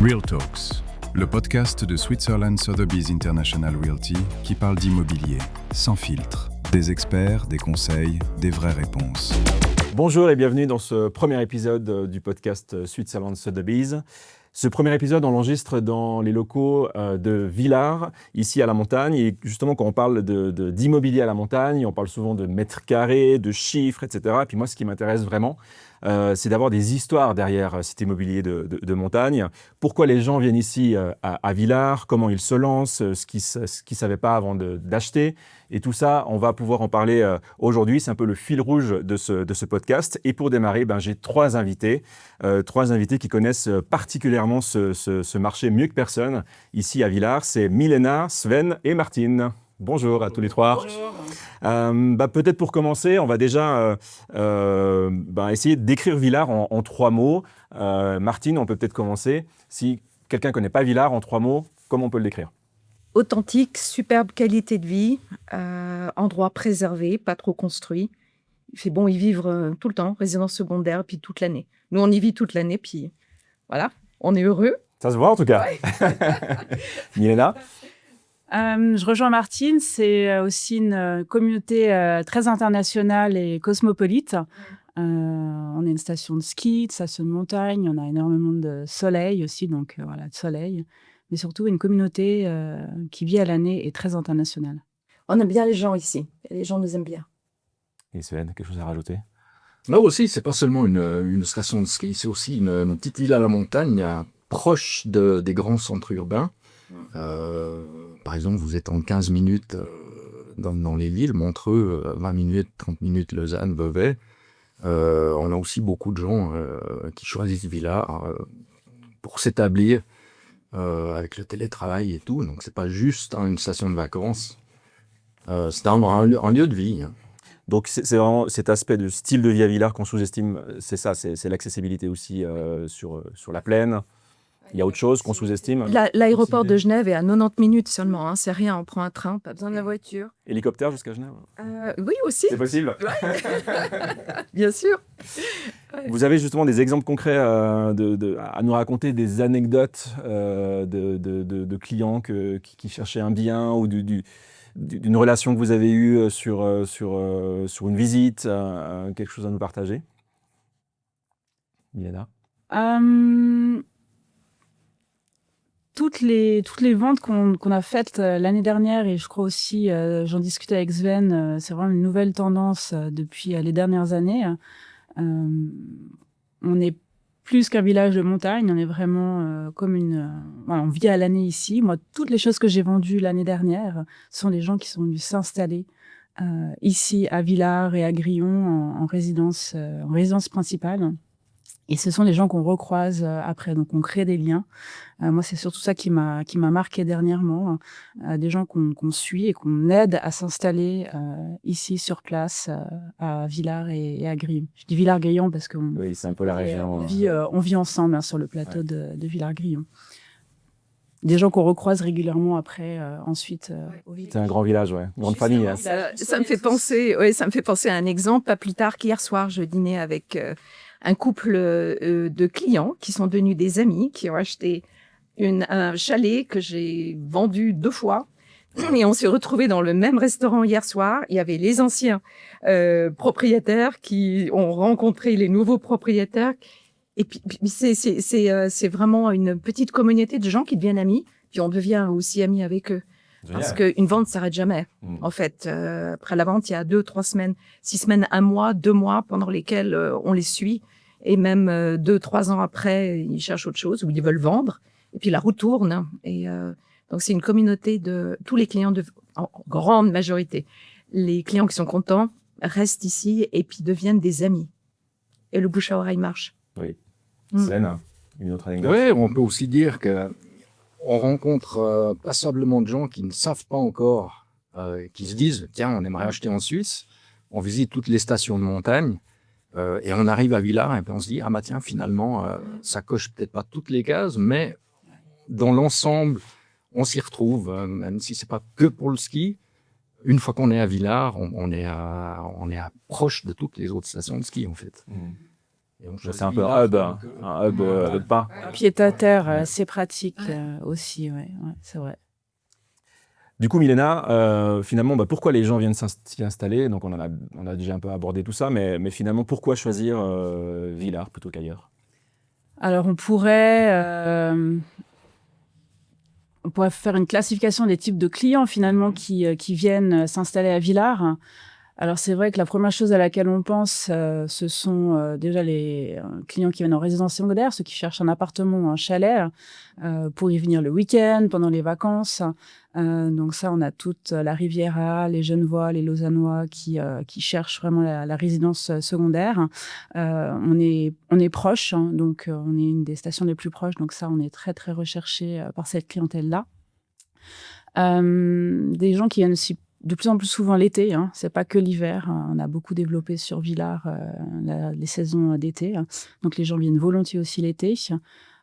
Real Talks, le podcast de Switzerland Sotheby's International Realty qui parle d'immobilier, sans filtre, des experts, des conseils, des vraies réponses. Bonjour et bienvenue dans ce premier épisode du podcast Switzerland Sotheby's. Ce premier épisode, on l'enregistre dans les locaux de Villars, ici à la montagne. Et justement, quand on parle d'immobilier à la montagne, on parle souvent de mètres carrés, de chiffres, etc. Et puis moi, ce qui m'intéresse vraiment, c'est d'avoir des histoires derrière cet immobilier de montagne. Pourquoi les gens viennent ici à Villars, comment ils se lancent, ce qu'ils ne savaient pas avant d'acheter. Et tout ça, on va pouvoir en parler aujourd'hui. C'est un peu le fil rouge de ce podcast. Et pour démarrer, j'ai trois invités qui connaissent particulièrement ce marché mieux que personne ici à Villars. C'est Milena, Sven et Martine. Bonjour à tous les trois. Bonjour. Peut-être pour commencer, on va déjà essayer de décrire Villars en trois mots. Martine, on peut peut-être commencer. Si quelqu'un ne connaît pas Villars en trois mots, comment on peut le décrire ? Authentique, superbe qualité de vie, endroit préservé, pas trop construit. Il fait bon y vivre tout le temps, résidence secondaire, puis toute l'année. Nous, on y vit toute l'année, puis voilà, on est heureux. Ça se voit en tout cas. Ouais. Milena ? Je rejoins Martine, c'est aussi une communauté très internationale et cosmopolite. On est une station de ski, de station de montagne, on a énormément de soleil aussi, donc voilà, de soleil. Mais surtout une communauté qui vit à l'année et très internationale. On aime bien les gens ici, et les gens nous aiment bien. Et Sven, quelque chose à rajouter ? Là aussi, c'est pas seulement une station de ski, c'est aussi une petite ville à la montagne, proche des grands centres urbains. Par exemple, vous êtes en 15 minutes dans les villes, Montreux, 20 minutes, 30 minutes, Lausanne, Vevey. On a aussi beaucoup de gens qui choisissent Villars pour s'établir avec le télétravail et tout. Donc, c'est pas juste une station de vacances, c'est un lieu de vie. Donc, c'est vraiment cet aspect de style de vie à Villars qu'on sous-estime, c'est ça, c'est l'accessibilité aussi sur la plaine. Il y a autre chose qu'on sous-estime. L'aéroport de Genève est à 90 minutes seulement, hein, c'est rien, on prend un train, pas besoin de la voiture. Hélicoptère jusqu'à Genève ? Oui, aussi. C'est possible ? Ouais. Bien sûr. Ouais. Vous avez justement des exemples concrets à nous raconter, des anecdotes de clients qui cherchaient un bien ou d'une relation que vous avez eue sur une visite, quelque chose à nous partager ? Milena ? Toutes les ventes qu'on a faites l'année dernière, et je crois aussi, j'en discutais avec Sven, c'est vraiment une nouvelle tendance depuis les dernières années. On est plus qu'un village de montagne, on est vraiment comme on vit à l'année ici. Moi, toutes les choses que j'ai vendues l'année dernière sont des gens qui sont venus s'installer ici à Villars et à Grillon en résidence principale. Et ce sont les gens qu'on recroise après, donc on crée des liens. Moi, c'est surtout ça qui m'a marqué dernièrement, des gens qu'on suit et qu'on aide à s'installer ici sur place à Villars et à Grillon. Je dis Villars-Grillon parce qu'on oui, c'est un peu la région. On vit ensemble sur le plateau de Villars-Grillon. Des gens qu'on recroise régulièrement après, ensuite. C'est un grand village, ouais, grande famille. Hein. Ça me fait penser à un exemple. Pas plus tard qu'hier soir, je dînais avec un couple de clients qui sont devenus des amis, qui ont acheté un chalet que j'ai vendu 2 fois. Et on s'est retrouvés dans le même restaurant hier soir. Il y avait les anciens propriétaires qui ont rencontré les nouveaux propriétaires. Et puis c'est vraiment une petite communauté de gens qui deviennent amis. Puis on devient aussi amis avec eux. Génial. Parce qu'une vente ne s'arrête jamais. En fait, après la vente, il y a 2, 3 semaines, 6 semaines, 1 mois, 2 mois pendant lesquels on les suit. Et même 2, 3 ans après, ils cherchent autre chose ou ils veulent vendre. Et puis la roue tourne. Et donc, c'est une communauté de tous les clients, en grande majorité. Les clients qui sont contents restent ici et puis deviennent des amis. Et le bouche à oreille marche. Oui. Sven, une autre anecdote ? Oui, on peut aussi dire qu'on rencontre passablement de gens qui ne savent pas encore, qui se disent « Tiens, on aimerait acheter en Suisse ». On visite toutes les stations de montagne et on arrive à Villars et puis on se dit « Ah bah tiens, finalement, ça coche peut-être pas toutes les cases, mais dans l'ensemble, on s'y retrouve, même si c'est pas que pour le ski. Une fois qu'on est à Villars, on est proche de toutes les autres stations de ski, en fait. Et on Donc, choisit c'est un peu Villars, un hub de pas. Pied-à-terre, c'est pratique aussi, ouais, c'est vrai. Du coup, Milena, finalement, pourquoi les gens viennent s'y installer? Donc, on a déjà un peu abordé tout ça, mais finalement, pourquoi choisir Villars plutôt qu'ailleurs? Alors, on pourrait faire une classification des types de clients finalement qui viennent s'installer à Villars. Alors c'est vrai que la première chose à laquelle on pense, ce sont déjà les clients qui viennent en résidence secondaire, ceux qui cherchent un appartement ou un chalet pour y venir le week-end, pendant les vacances. Donc ça, on a toute la Riviera, les Genevois, les Lausannois qui cherchent vraiment la résidence secondaire. On est proche, hein, donc on est une des stations les plus proches. Donc ça, on est très très recherché par cette clientèle-là. Des gens qui viennent aussi de plus en plus souvent l'été, hein. C'est pas que l'hiver. On a beaucoup développé sur Villars les saisons d'été. Donc les gens viennent volontiers aussi l'été.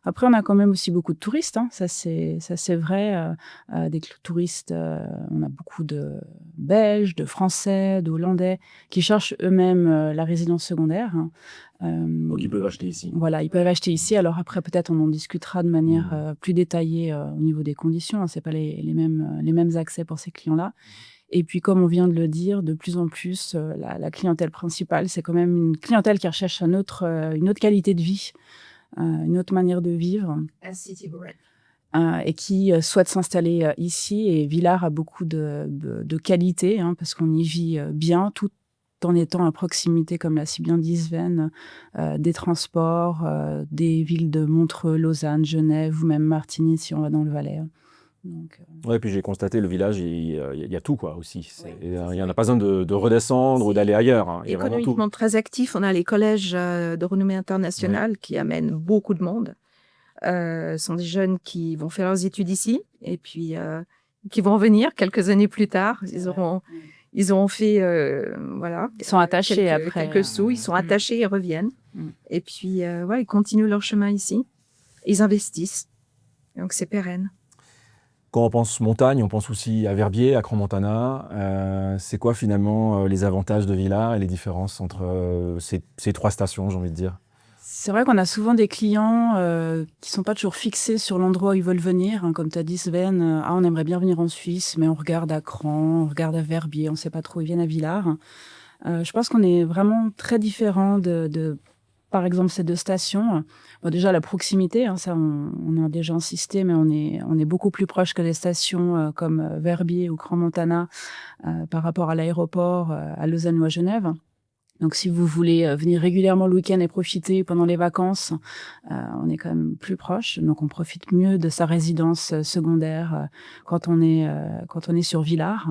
Après, on a quand même aussi beaucoup de touristes. Hein. Ça, c'est vrai. Des touristes, on a beaucoup de Belges, de Français, de Hollandais qui cherchent eux-mêmes la résidence secondaire. Donc, ils peuvent acheter ici. Voilà, ils peuvent acheter ici. Alors après, peut-être on en discutera de manière plus détaillée au niveau des conditions. Hein. C'est pas les mêmes accès pour ces clients-là. Et puis, comme on vient de le dire, de plus en plus, la clientèle principale, c'est quand même une clientèle qui recherche une autre qualité de vie, une autre manière de vivre. Et qui souhaite s'installer ici. Et Villars a beaucoup de qualités, hein, parce qu'on y vit bien, tout en étant à proximité, comme l'a si bien dit Sven, des transports, des villes de Montreux, Lausanne, Genève ou même Martigny, si on va dans le Valais. Ouais, puis j'ai constaté, le village, il y a tout, quoi, aussi. Il n'y en a pas besoin de redescendre ou d'aller ailleurs. Hein. Il y a vraiment tout. Économiquement très actif, on a les collèges de renommée internationale qui amènent beaucoup de monde. Ce sont des jeunes qui vont faire leurs études ici et puis qui vont revenir quelques années plus tard. Ils auront fait, voilà. Ils sont attachés après. Quelques sous, ils sont attachés et reviennent. Et puis, ils continuent leur chemin ici. Ils investissent. Donc, c'est pérenne. Quand on pense montagne, on pense aussi à Verbier, à Crans-Montana. C'est quoi finalement les avantages de Villars et les différences entre ces trois stations, j'ai envie de dire? C'est vrai qu'on a souvent des clients qui sont pas toujours fixés sur l'endroit où ils veulent venir. Hein. Comme tu as dit, Sven, on aimerait bien venir en Suisse, mais on regarde à Crans, on regarde à Verbier, on ne sait pas trop, ils viennent à Villars. Je pense qu'on est vraiment très différents de par exemple, ces deux stations. Bon, déjà, la proximité, hein, ça, on a déjà insisté, mais on est beaucoup plus proche que les stations comme Verbier ou Crans-Montana par rapport à l'aéroport à Lausanne ou à Genève. Donc, si vous voulez venir régulièrement le week-end et profiter pendant les vacances, on est quand même plus proche. Donc, on profite mieux de sa résidence secondaire quand on est sur Villars.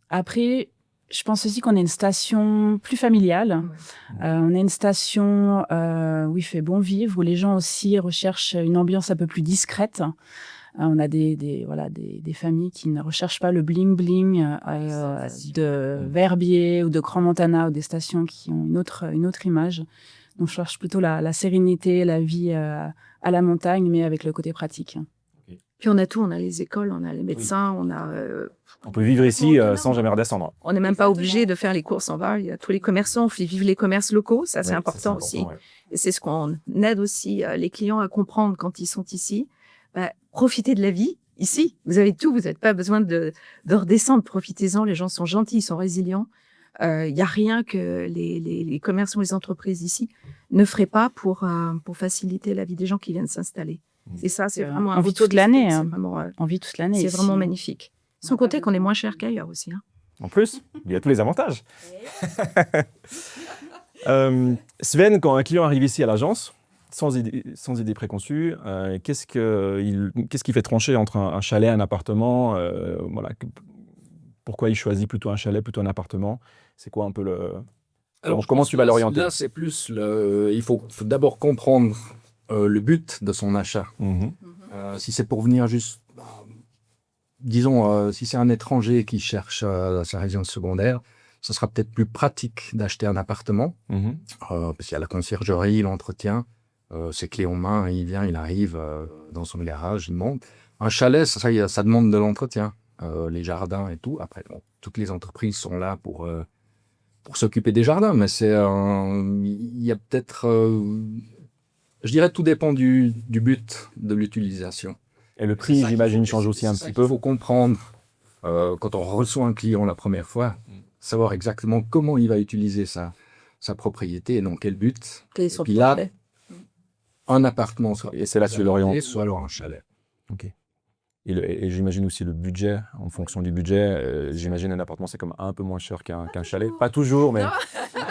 Après, je pense aussi qu'on est une station plus familiale. On est une station où il fait bon vivre, où les gens aussi recherchent une ambiance un peu plus discrète. On a des familles qui ne recherchent pas le bling-bling de Verbier ou de Crans-Montana ou des stations qui ont une autre image. Donc, je cherche plutôt la sérénité, la vie à la montagne, mais avec le côté pratique. Puis on a tout, on a les écoles, on a les médecins, on peut vivre ici sans jamais redescendre. On n'est même pas obligé de faire les courses en bas. Il y a tous les commerçants, on fait vivre les commerces locaux, ça c'est important aussi. Ouais. Et c'est ce qu'on aide aussi les clients à comprendre quand ils sont ici. Profitez de la vie ici, vous avez tout, vous n'avez pas besoin de redescendre, profitez-en, les gens sont gentils, ils sont résilients. Il n'y a rien que les commerçants ou les entreprises ici ne feraient pas pour faciliter la vie des gens qui viennent s'installer. Et ça, c'est vraiment on vit toute l'année. On vit toute l'année. C'est vraiment magnifique. Sans compter qu'on est moins cher qu'ailleurs aussi. Hein. En plus, il y a tous les avantages. Sven, quand un client arrive ici à l'agence, sans idée préconçue, qu'est-ce qui fait trancher entre un chalet et un appartement pourquoi il choisit plutôt un chalet, plutôt un appartement? C'est quoi un peu le... Alors, comment tu vas l'orienter? Là, c'est plus il faut d'abord comprendre le but de son achat. Si c'est pour venir juste... disons, si c'est un étranger qui cherche sa résidence secondaire, ce sera peut-être plus pratique d'acheter un appartement, parce qu'il y a la conciergerie, l'entretien, ses clés en main, il vient, il arrive dans son garage, il monte. Un chalet, ça demande de l'entretien, les jardins et tout. Après, toutes les entreprises sont là pour pour s'occuper des jardins, mais il y a peut-être, je dirais, tout dépend du but de l'utilisation. Et le prix, j'imagine, change aussi un petit peu. Il faut comprendre, quand on reçoit un client la première fois, savoir exactement comment il va utiliser sa propriété et dans quel but. Quel est son puis là, projet. un appartement, Et c'est là que tu l'orientes. soit alors un chalet. Ok. Et j'imagine aussi le budget, en fonction du budget. J'imagine un appartement, c'est comme un peu moins cher qu'un chalet. Pas toujours, mais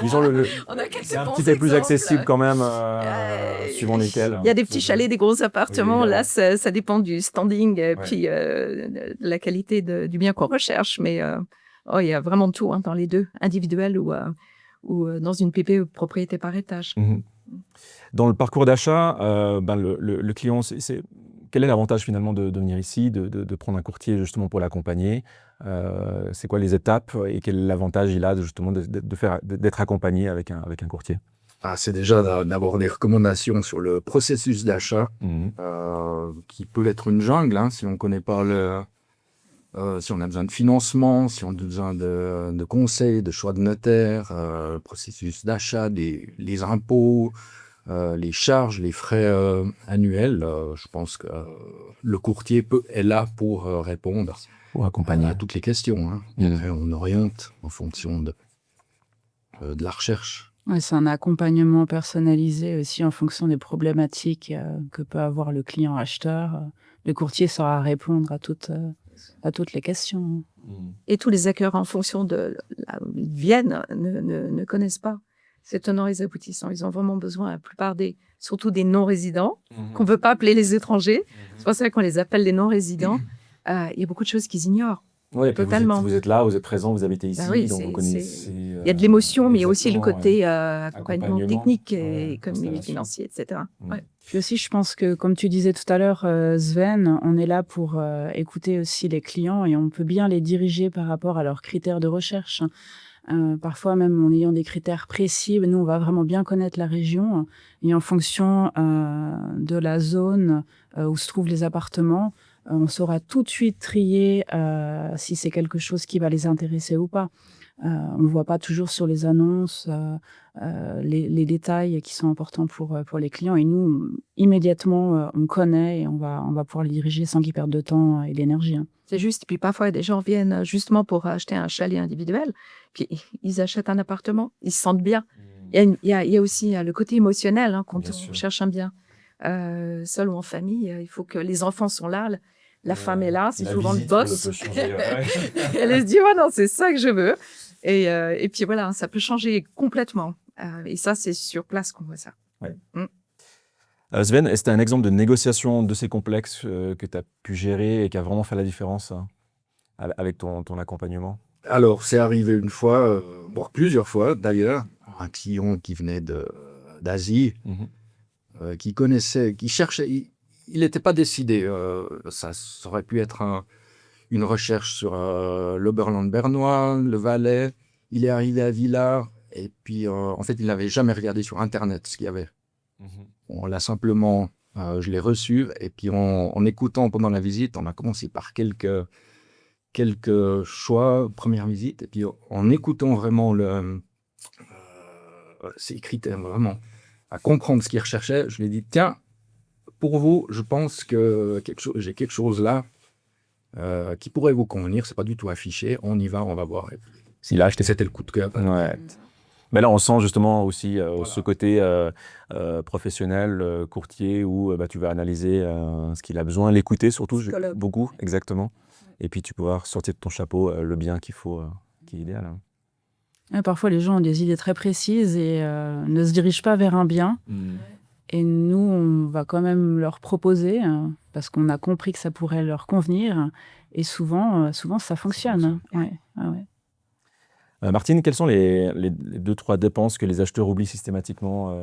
disons On a quelques c'est un bons petit peu plus exemples. accessible quand même, suivant lesquels. Il y a des petits chalets, des gros appartements. Oui, Là, ça dépend du standing et Ouais. puis de la qualité du bien qu'on recherche. Mais il y a vraiment de tout dans les deux, individuel ou dans une PPE, propriété par étage. Mhm. Dans le parcours d'achat, le client, quel est l'avantage finalement de venir ici, de prendre un courtier justement pour l'accompagner? C'est quoi les étapes et quel est l'avantage il a justement d'être accompagné avec un courtier? C'est déjà d'avoir des recommandations sur le processus d'achat, qui peut être une jungle, hein, si on ne connaît pas si on a besoin de financement, si on a besoin de conseils, de choix de notaire, le processus d'achat, les impôts, les charges, les frais annuels. Je pense que le courtier est là pour répondre Pour accompagner. à toutes les questions. Hein. Après, on oriente en fonction de la recherche. Ouais, c'est un accompagnement personnalisé aussi en fonction des problématiques que peut avoir le client acheteur. Le courtier saura répondre à toutes les questions. Et tous les acteurs, en fonction de là où ils viennent, ne connaissent pas. C'est tenants et aboutissants. Ils ont vraiment besoin, la plupart surtout des non-résidents, qu'on ne veut pas appeler les étrangers. C'est pour ça qu'on les appelle les non-résidents. Il y a beaucoup de choses qu'ils ignorent. Ouais, et puis Totalement. vous êtes là, vous êtes présent, vous habitez ici, Bah oui, donc vous connaissez. il y a de l'émotion, mais il y a aussi le exactement, côté ouais. accompagnement technique et économique, installation. financier, etc. Ouais. Puis aussi, je pense que, comme tu disais tout à l'heure, Sven, on est là pour écouter aussi les clients et on peut bien les diriger par rapport à leurs critères de recherche. Parfois, même en ayant des critères précis, nous, on va vraiment bien connaître la région et en fonction de la zone où se trouvent les appartements, on saura tout de suite trier si c'est quelque chose qui va les intéresser ou pas. On ne voit pas toujours sur les annonces les détails qui sont importants pour les clients. Et nous, immédiatement, on connaît et on va pouvoir les diriger sans qu'ils perdent de temps et d'énergie. Hein. C'est juste. Puis parfois, des gens viennent justement pour acheter un chalet individuel. Puis ils achètent un appartement. Ils se sentent bien. Il y a aussi le côté émotionnel quand Bien on sûr. cherche un bien. Seul ou en famille, il faut que les enfants sont là. La femme est là. C'est souvent le boss. Elle se dit, non, c'est ça que je veux. Et puis voilà, ça peut changer complètement. Et ça, c'est sur place qu'on voit ça. Sven, est-ce que tu as un exemple de négociation de ces complexes que tu as pu gérer et qui a vraiment fait la différence avec ton accompagnement? Alors, c'est arrivé une fois, voire plusieurs fois d'ailleurs, un client qui venait d'Asie, qui connaissait, qui cherchait, il n'était pas décidé. Ça aurait pu être une recherche sur l'Oberland bernois, le Valais. Il est arrivé à Villars et puis en fait, il n'avait jamais regardé sur Internet ce qu'il y avait. On l'a simplement, je l'ai reçu et puis en écoutant pendant la visite, on a commencé par quelques choix, première visite, et puis en écoutant vraiment ces critères, vraiment, à comprendre ce qu'il recherchait, je lui ai dit, tiens, pour vous, je pense que j'ai quelque chose là qui pourrait vous convenir, c'est pas du tout affiché, on y va, on va voir. S'il a acheté. C'était le coup de cœur. Ouais. Mais là, on sent justement aussi ce côté professionnel, courtier, où tu vas analyser ce qu'il a besoin, l'écouter surtout, Psychologue. beaucoup, exactement. Et puis tu pourras sortir de ton chapeau le bien qu'il faut, qui est idéal. Et parfois, les gens ont des idées très précises et ne se dirigent pas vers un bien. Et nous, on va quand même leur proposer, parce qu'on a compris que ça pourrait leur convenir. Et souvent ça fonctionne. Ouais. Ah ouais. Martine, quelles sont les 2-3 dépenses que les acheteurs oublient systématiquement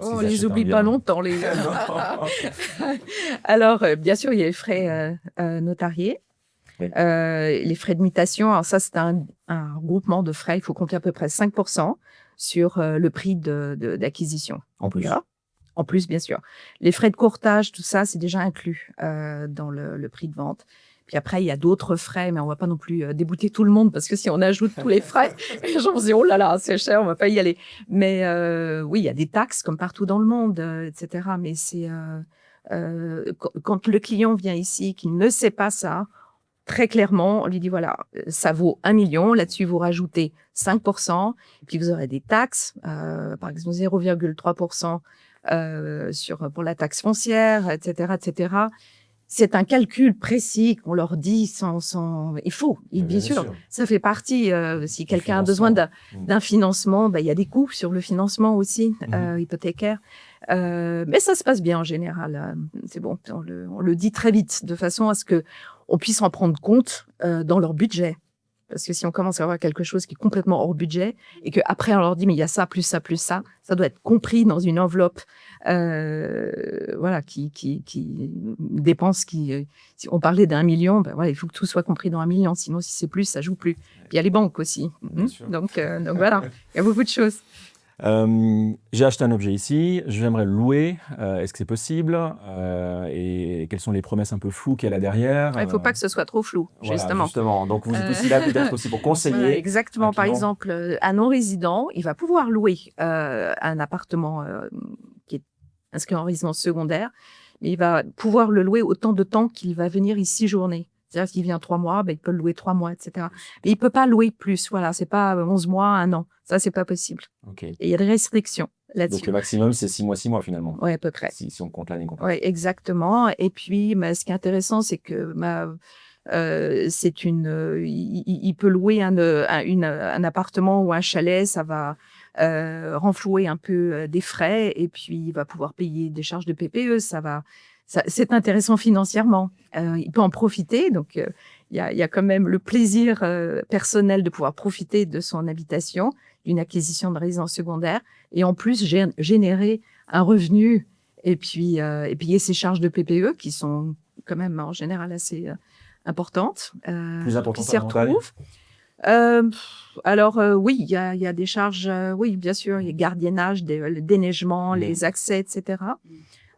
On les oublie pas longtemps. Alors, bien sûr, il y a les frais notariés, Oui. les frais de mutation. Alors ça, c'est un regroupement de frais. Il faut compter à peu près 5% sur le prix d'acquisition. En plus. Voilà. En plus, bien sûr. Les frais de courtage, tout ça, c'est déjà inclus dans le prix de vente. Puis après, il y a d'autres frais, mais on va pas non plus débouter tout le monde parce que si on ajoute tous les frais, les gens vont se dire, oh là là, c'est cher, on va pas y aller. Mais oui, il y a des taxes comme partout dans le monde, etc. Mais c'est quand le client vient ici, qu'il ne sait pas ça, très clairement, on lui dit, voilà, ça vaut 1 million, là-dessus, vous rajoutez 5%, puis vous aurez des taxes, par exemple 0,3% pour la taxe foncière, etc., etc. C'est un calcul précis qu'on leur dit il faut, bien sûr. Ça fait partie, si quelqu'un a besoin d'un financement, il y a des coûts sur le financement aussi, hypothécaire. Mais ça se passe bien en général. C'est bon, on le dit très vite, de façon à ce que on puisse en prendre compte dans leur budget. Parce que si on commence à avoir quelque chose qui est complètement hors budget et qu'après on leur dit mais il y a ça, plus ça, plus ça, ça doit être compris dans une enveloppe qui dépense si on parlait d'1 million, il faut que tout soit compris dans 1 million, sinon si c'est plus, ça joue plus. Puis il y a les banques aussi. Donc voilà, il y a beaucoup de choses. J'ai acheté un objet ici, j'aimerais le louer. Est-ce que c'est possible et quelles sont les promesses un peu floues qu'il y a là derrière? Il ne faut pas que ce soit trop flou, justement. Donc, vous êtes aussi là peut-être aussi pour conseiller. Voilà, exactement. Par exemple, un non-résident, il va pouvoir louer un appartement qui est inscrit en résidence secondaire, mais il va pouvoir le louer autant de temps qu'il va venir ici séjourner. C'est-à-dire qu'il vient 3 mois, il peut le louer 3 mois, etc. Mais il peut pas louer plus. Voilà, c'est pas 11 mois, 1 an. Ça, c'est pas possible. Okay. Et il y a des restrictions là-dessus. Donc le maximum, c'est 6 mois finalement. Oui, à peu près. Si on compte l'année complète. Oui, exactement. Et puis, ce qui est intéressant, c'est que il peut louer un appartement ou un chalet, ça va renflouer un peu des frais, et puis il va pouvoir payer des charges de PPE. C'est intéressant financièrement. Il peut en profiter, donc il y a quand même le plaisir personnel de pouvoir profiter de son habitation, d'une acquisition de résidence secondaire, et en plus générer un revenu et puis payer ses charges de PPE qui sont quand même en général assez importantes. Plus importantes qui s'y retrouvent. Oui, il y a des charges, oui, bien sûr, il y a gardiennage, le déneigement, les accès, etc.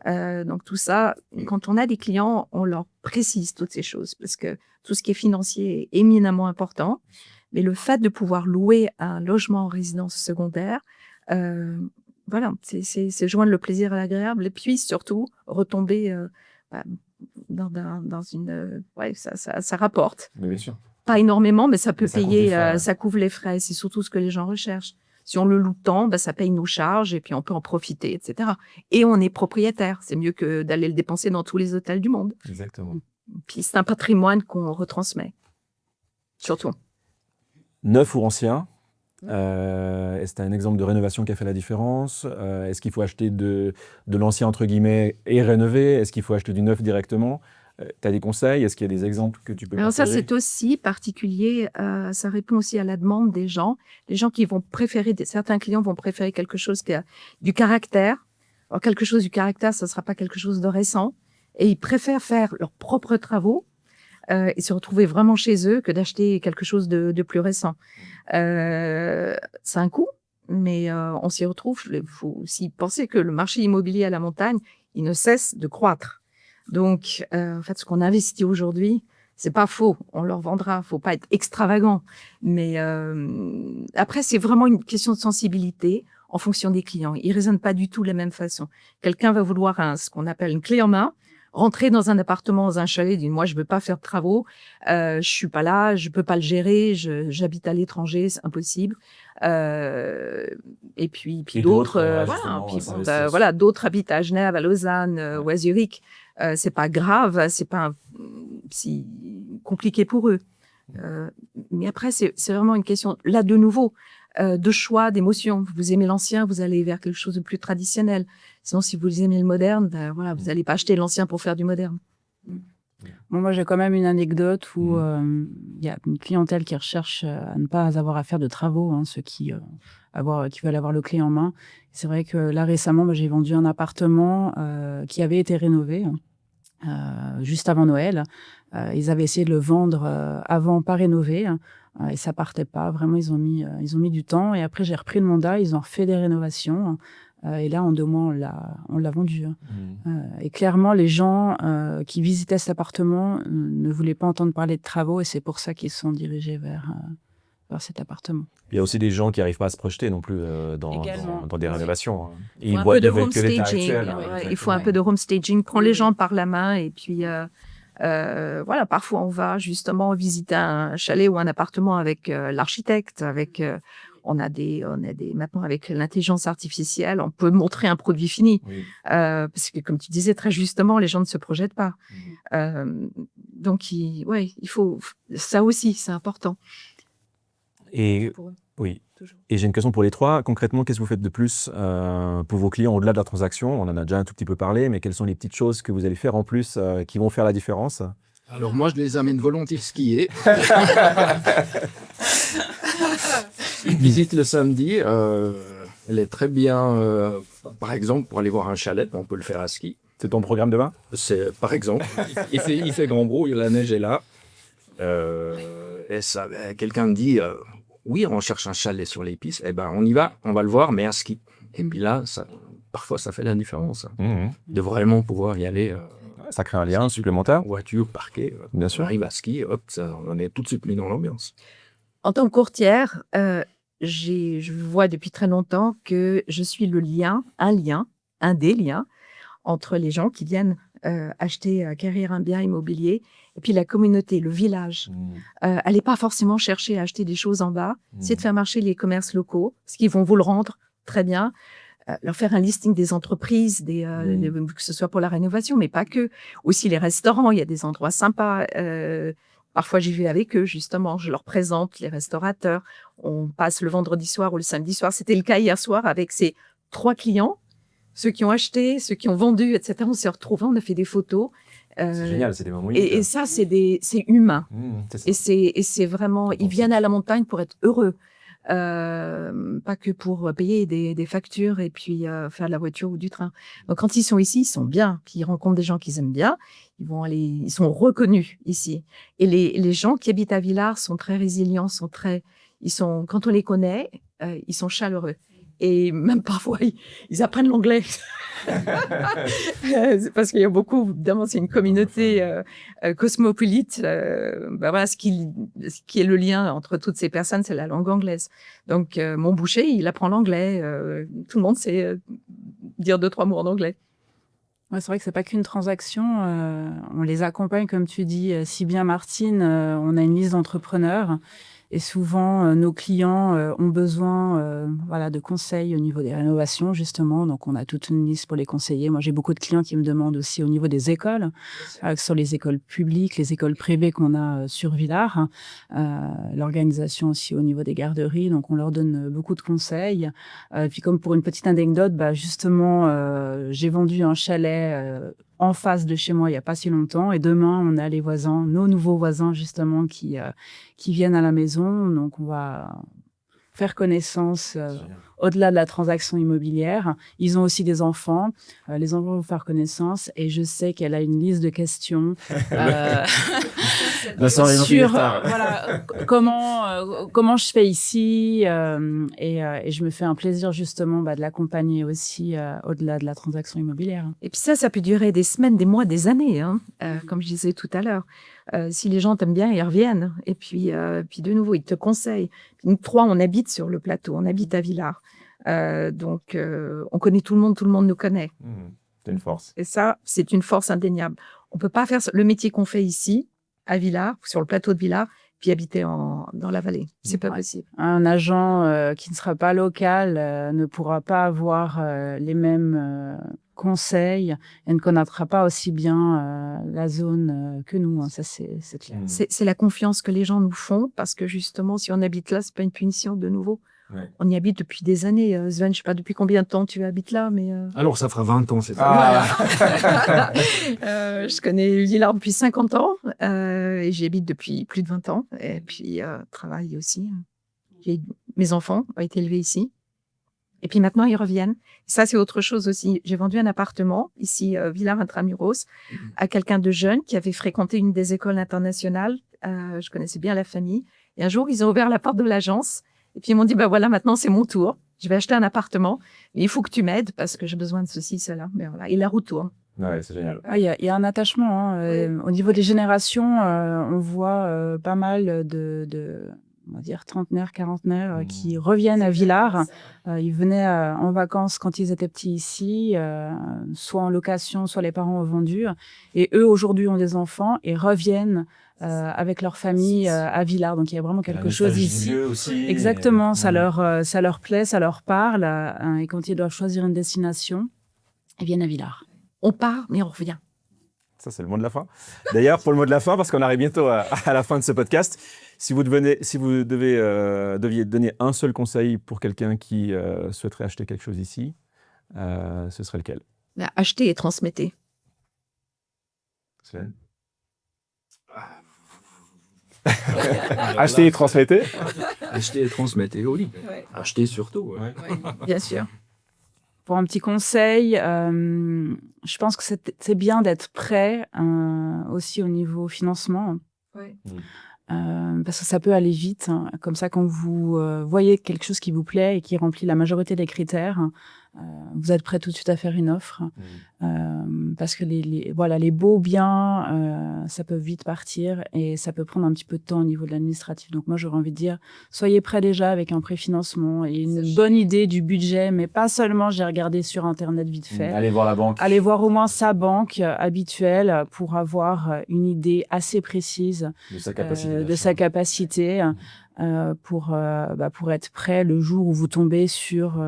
Donc tout ça, quand on a des clients, on leur précise toutes ces choses parce que tout ce qui est financier est éminemment important. Mais le fait de pouvoir louer un logement en résidence secondaire, c'est joindre le plaisir à l'agréable et puis surtout retomber dans une... ça rapporte. Mais bien sûr. Pas énormément, mais ça peut payer, frais, ça couvre les frais. C'est surtout ce que les gens recherchent. Si on le loue tant, ça paye nos charges et puis on peut en profiter, etc. Et on est propriétaire. C'est mieux que d'aller le dépenser dans tous les hôtels du monde. Exactement. Puis c'est un patrimoine qu'on retransmet. Surtout. Neuf ou ancien? Est-ce que tu as un exemple de rénovation qui a fait la différence? Est-ce qu'il faut acheter de l'ancien entre guillemets et rénover? Est-ce qu'il faut acheter du neuf directement? Tu as des conseils? Est-ce qu'il y a des exemples que tu peux partager? Alors ça, c'est aussi particulier. Ça répond aussi à la demande des gens. Les gens qui vont préférer, certains clients vont préférer quelque chose qui a du caractère. Alors quelque chose du caractère, ça ne sera pas quelque chose de récent. Et ils préfèrent faire leurs propres travaux et se retrouver vraiment chez eux que d'acheter quelque chose de plus récent. C'est un coût, mais on s'y retrouve. Il faut aussi penser que le marché immobilier à la montagne, il ne cesse de croître. Donc, en fait, ce qu'on investit aujourd'hui, c'est pas faux. On leur vendra. Faut pas être extravagant. Mais après, c'est vraiment une question de sensibilité en fonction des clients. Ils raisonnent pas du tout de la même façon. Quelqu'un va vouloir ce qu'on appelle une clé en main, rentrer dans un appartement, dans un chalet, dire moi je veux pas faire de travaux, je suis pas là, je peux pas le gérer, j'habite à l'étranger, c'est impossible. Et puis d'autres, d'autres habitent à Genève, à Lausanne ou à Zurich. C'est pas grave, c'est pas si compliqué pour eux. Mais après, c'est vraiment une question, là de nouveau, de choix, d'émotion. Vous aimez l'ancien, vous allez vers quelque chose de plus traditionnel. Sinon, si vous aimez le moderne, vous n'allez pas acheter l'ancien pour faire du moderne. Bon, moi, j'ai quand même une anecdote où il y a une clientèle qui recherche à ne pas avoir à faire de travaux, ceux qui veulent avoir le clé en main. C'est vrai que là, récemment, j'ai vendu un appartement qui avait été rénové juste avant Noël. Ils avaient essayé de le vendre avant, pas rénové, et ça partait pas. Vraiment, ils ont mis du temps. Et après, j'ai repris le mandat. Ils ont refait des rénovations. Et là, en 2 mois, on l'a vendu. Et clairement, les gens qui visitaient cet appartement ne voulaient pas entendre parler de travaux et c'est pour ça qu'ils se sont dirigés vers cet appartement. Il y a aussi des gens qui n'arrivent pas à se projeter non plus dans des rénovations. Hein. Et un peu de home staging. Il faut un peu de home staging. Prends les gens par la main et puis voilà, parfois on va justement visiter un chalet ou un appartement avec l'architecte, avec on a des maintenant avec l'intelligence artificielle, on peut montrer un produit fini parce que comme tu disais très justement, les gens ne se projettent pas. Donc il faut ça aussi, c'est important. Et oui. Et j'ai une question pour les 3. Concrètement, qu'est-ce que vous faites de plus pour vos clients au-delà de la transaction? On en a déjà un tout petit peu parlé, mais quelles sont les petites choses que vous allez faire en plus qui vont faire la différence? Alors moi, je les amène volontiers skier. Visite le samedi. Elle est très bien, par exemple, pour aller voir un chalet, on peut le faire à ski. C'est ton programme demain? C'est par exemple. Il fait grand beau, la neige est là. Et ça, quelqu'un me dit, oui, on cherche un chalet sur les pistes. Eh ben, on y va, on va le voir, mais à ski. Et puis là, parfois, ça fait la différence. De vraiment pouvoir y aller. Ça crée un lien supplémentaire. Voiture parquée. Bien sûr. On arrive à ski, hop, on est tout de suite mis dans l'ambiance. En tant que courtière, je vois depuis très longtemps que je suis un des liens entre les gens qui viennent acquérir un bien immobilier et puis la communauté, le village. Allez pas forcément chercher à acheter des choses en bas, c'est de faire marcher les commerces locaux, parce qu'ils vont vous le rendre très bien. Leur faire un listing des entreprises, que ce soit pour la rénovation, mais pas que. Aussi les restaurants, il y a des endroits sympas. Parfois, j'y vais avec eux, justement. Je leur présente les restaurateurs. On passe le vendredi soir ou le samedi soir. C'était le cas hier soir avec ces 3 clients. Ceux qui ont acheté, ceux qui ont vendu, etc. On s'est retrouvés, on a fait des photos. C'est génial, c'est des moments uniques. Et ça, c'est humain. C'est ça. Et c'est vraiment... Ils viennent à la montagne pour être heureux. Pas que pour payer des factures et puis faire de la voiture ou du train. Donc quand ils sont ici, ils sont bien, qu'ils rencontrent des gens qu'ils aiment bien, ils sont reconnus ici. Et les gens qui habitent à Villars sont très résilients, quand on les connaît, ils sont chaleureux. Et même parfois, ils apprennent l'anglais. Parce qu'il y a beaucoup, évidemment, c'est une communauté cosmopolite. Voilà, ce qui est le lien entre toutes ces personnes, c'est la langue anglaise. Donc, mon boucher, il apprend l'anglais. Tout le monde sait dire 2-3 mots en anglais. Ouais, c'est vrai que c'est pas qu'une transaction. On les accompagne, comme tu dis si bien, Martine. On a une liste d'entrepreneurs. Et souvent, nos clients ont besoin de conseils au niveau des rénovations, justement. Donc, on a toute une liste pour les conseiller. Moi, j'ai beaucoup de clients qui me demandent aussi au niveau des écoles, sur les écoles publiques, les écoles privées qu'on a sur Villars, l'organisation aussi au niveau des garderies. Donc, on leur donne beaucoup de conseils. Puis, comme pour une petite anecdote, justement, j'ai vendu un chalet en face de chez moi il n'y a pas si longtemps. Et demain, on a les voisins, nos nouveaux voisins, justement, qui viennent à la maison. Donc, on va faire connaissance au-delà de la transaction immobilière. Ils ont aussi des enfants. Les enfants vont faire connaissance. Et je sais qu'elle a une liste de questions sur comment je fais ici. Et je me fais un plaisir, justement, de l'accompagner aussi au-delà de la transaction immobilière. Et puis ça peut durer des semaines, des mois, des années, comme je disais tout à l'heure. Si les gens t'aiment bien, ils reviennent. Et puis de nouveau, ils te conseillent. Nous 3, on habite sur le plateau, on habite à Villars. Donc, on connaît tout le monde nous connaît. C'est une force. Et ça, c'est une force indéniable. On peut pas faire le métier qu'on fait ici, à Villars, sur le plateau de Villars, puis habiter dans la vallée. C'est pas possible. Un agent qui ne sera pas local ne pourra pas avoir les mêmes conseils et ne connaîtra pas aussi bien la zone que nous. Ça, c'est clair. C'est la confiance que les gens nous font parce que justement, si on habite là, c'est pas une punition de nouveau. Ouais. On y habite depuis des années. Sven, je sais pas depuis combien de temps tu habites là, mais... Alors, ça fera 20 ans, c'est ça. Ah. Je connais Villars depuis 50 ans et j'y habite depuis plus de 20 ans. Et puis, travaille aussi. Mes enfants ont été élevés ici. Et puis maintenant, ils reviennent. Ça, c'est autre chose aussi. J'ai vendu un appartement, ici, Villars Intramuros, à quelqu'un de jeune qui avait fréquenté une des écoles internationales. Je connaissais bien la famille. Et un jour, ils ont ouvert la porte de l'agence. Et puis, ils m'ont dit, voilà, maintenant, c'est mon tour. Je vais acheter un appartement, mais il faut que tu m'aides parce que j'ai besoin de ceci, cela. Mais voilà, et la roue tourne. Ouais, c'est génial. Il y a un attachement. Au niveau des générations, on voit pas mal de on va dire trentenaires, quarantenaires qui reviennent à Villars. Ils venaient en vacances quand ils étaient petits ici, soit en location, soit les parents ont vendu. Et eux, aujourd'hui, ont des enfants et reviennent avec leur famille à Villars. Donc, il y a vraiment quelque chose ici. Aussi, Exactement, ça leur plaît, ça leur parle. Et quand ils doivent choisir une destination, ils viennent à Villars. On part, mais on revient. Ça, c'est le mot de la fin. D'ailleurs, pour le mot de la fin, parce qu'on arrive bientôt à la fin de ce podcast, si vous deviez donner un seul conseil pour quelqu'un qui souhaiterait acheter quelque chose ici, ce serait lequel? Achetez et transmettez. Sven? Acheter et transmettez? Acheter et transmettez, oui. Ouais. Acheter surtout. Ouais. Bien sûr. Pour un petit conseil, je pense que c'est bien d'être prêt aussi au niveau financement. Ouais. Parce que ça peut aller vite. Comme ça, quand vous voyez quelque chose qui vous plaît et qui remplit la majorité des critères, vous êtes prêt tout de suite à faire une offre. Parce que les beaux biens, ça peut vite partir et ça peut prendre un petit peu de temps au niveau de l'administratif. Donc moi, j'aurais envie de dire, soyez prêts déjà avec un préfinancement et une bonne idée du budget, mais pas seulement, j'ai regardé sur Internet vite fait. Allez voir la banque. Allez voir au moins sa banque habituelle pour avoir une idée assez précise de sa capacité. Pour être prêt le jour où vous tombez sur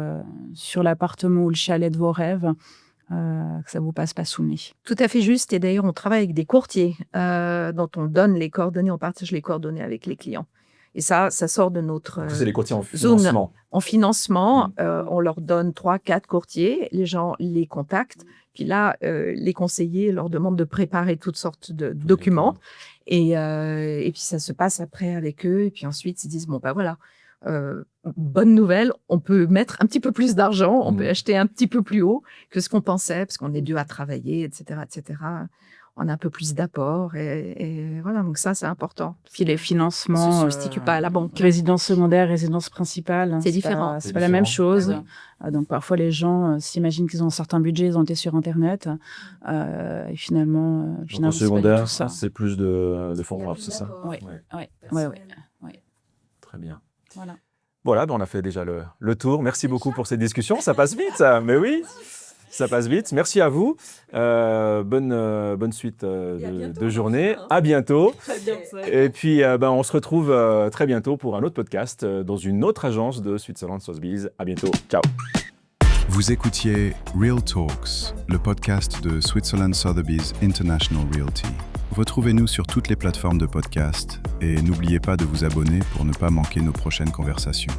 l'appartement ou le chalet de vos rêves, que ça vous passe pas sous le nez. Tout à fait juste. Et d'ailleurs, on travaille avec des courtiers dont on donne les coordonnées, on partage les coordonnées avec les clients. Et ça sort de notre C'est les courtiers en zone financement. en financement. On leur donne 3-4 courtiers. Les gens les contactent. Puis là, les conseillers leur demandent de préparer toutes sortes de documents. Et puis, ça se passe après avec eux. Et puis ensuite, ils disent, bon, ben voilà, bonne nouvelle, on peut mettre un petit peu plus d'argent, on peut acheter un petit peu plus haut que ce qu'on pensait, parce qu'on est deux à travailler, etc., etc. On a un peu plus d'apport. Et voilà, donc ça, c'est important. Puis les financements... On ne se substitue pas à la banque. Résidence sequindaire, résidence principale. C'est différent. C'est pas la même chose. Oui. Donc parfois, les gens s'imaginent qu'ils ont un certain budget, ils ont été sur Internet. Et finalement, Donc, en c'est pas du secondaire, tout ça. c'est plus de fonds propres, c'est ça? Oui. Très bien. Voilà. On a fait déjà le tour. Merci beaucoup pour cette discussion. Ça passe vite, ça. Mais oui, ça passe vite. Merci à vous. Bonne suite de journée. À bientôt. Et puis, on se retrouve très bientôt pour un autre podcast dans une autre agence de Switzerland Sotheby's. À bientôt. Ciao. Vous écoutiez Real Talks, le podcast de Switzerland Sotheby's International Realty. Retrouvez-nous sur toutes les plateformes de podcast et n'oubliez pas de vous abonner pour ne pas manquer nos prochaines conversations.